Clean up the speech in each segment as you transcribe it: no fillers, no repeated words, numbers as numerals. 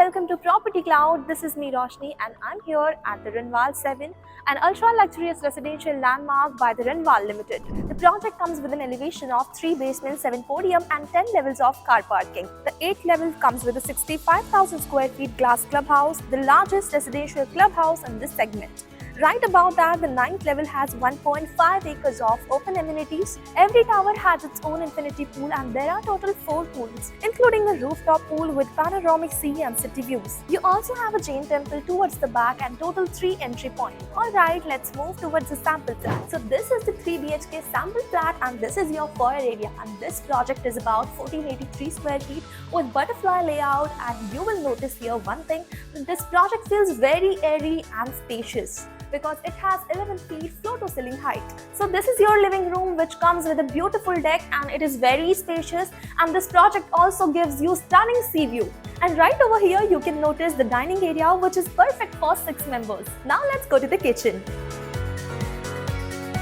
welcome to Property Cloud. This is me Roshni and I'm here at the Renwal 7, an ultra-luxurious residential landmark by the Renwal Limited. The project comes with an elevation of 3 basements, 7 podium and 10 levels of car parking. The 8th level comes with a 65,000 square feet glass clubhouse, the largest residential clubhouse in this segment. Right above that, the 9th level has 1.5 acres of open amenities. Every tower has its own infinity pool and there are total 4 pools, including a rooftop pool with panoramic sea and city views. You also have a Jain temple towards the back and total 3 entry points. Alright, let's move towards the sample plat. So this is the 3 BHK sample plat and this is your foyer area, and this project is about 1483 square feet with butterfly layout, and you will notice here one thing, that this project feels very airy and spacious, because it has 11 feet floor to ceiling height. So this is your living room, which comes with a beautiful deck and it is very spacious, and this project also gives you stunning sea view. And right over here you can notice the dining area, which is perfect for 6 members. Now let's go to the kitchen.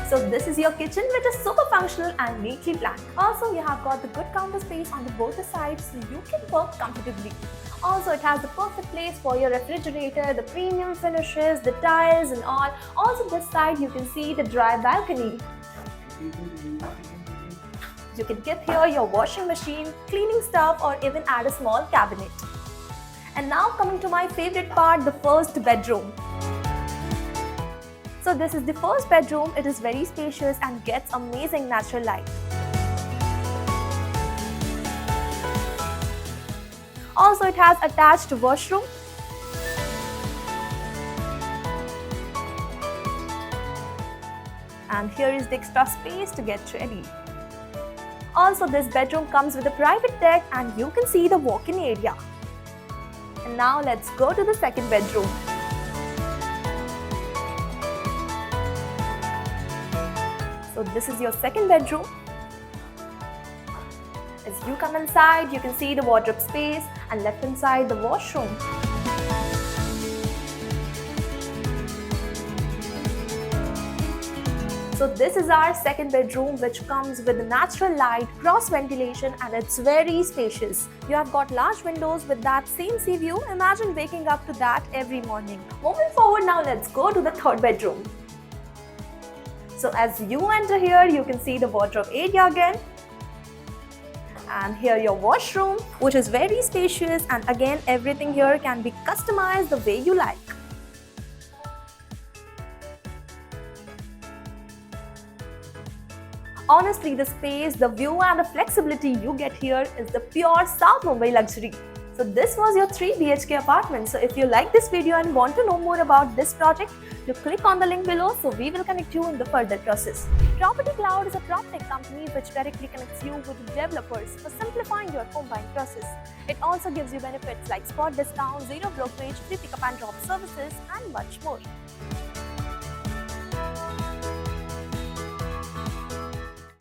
So this is your kitchen, which is super functional and neatly planned. Also, you have got the good counter space on both the sides so you can work comfortably. Also, it has the perfect place for your refrigerator, the premium finishes, the tiles and all. Also, this side you can see the dry balcony. You can keep here your washing machine, cleaning stuff, or even add a small cabinet. And now coming to my favorite part, the first bedroom. So this is the first bedroom. It is very spacious and gets amazing natural light. Also, it has attached washroom. And here is the extra space to get ready. Also, this bedroom comes with a private deck and you can see the walk-in area. And now let's go to the second bedroom. So this is your second bedroom. As you come inside, you can see the wardrobe space and left inside the washroom. So this is our second bedroom, which comes with natural light, cross ventilation, and it's very spacious. You have got large windows with that same sea view. Imagine waking up to that every morning. Moving forward, now let's go to the third bedroom. So as you enter here, you can see the wardrobe area again. And here your washroom, which is very spacious, and again everything here can be customized the way you like. Honestly, the space, the view and the flexibility you get here is the pure South Mumbai luxury. So this was your 3 BHK apartment. So if you like this video and want to know more about this project, you click on the link below so we will connect you in the further process. Property Cloud is a PropTech company which directly connects you with developers for simplifying your home buying process. It also gives you benefits like spot discount, zero brokerage, free pickup and drop services and much more.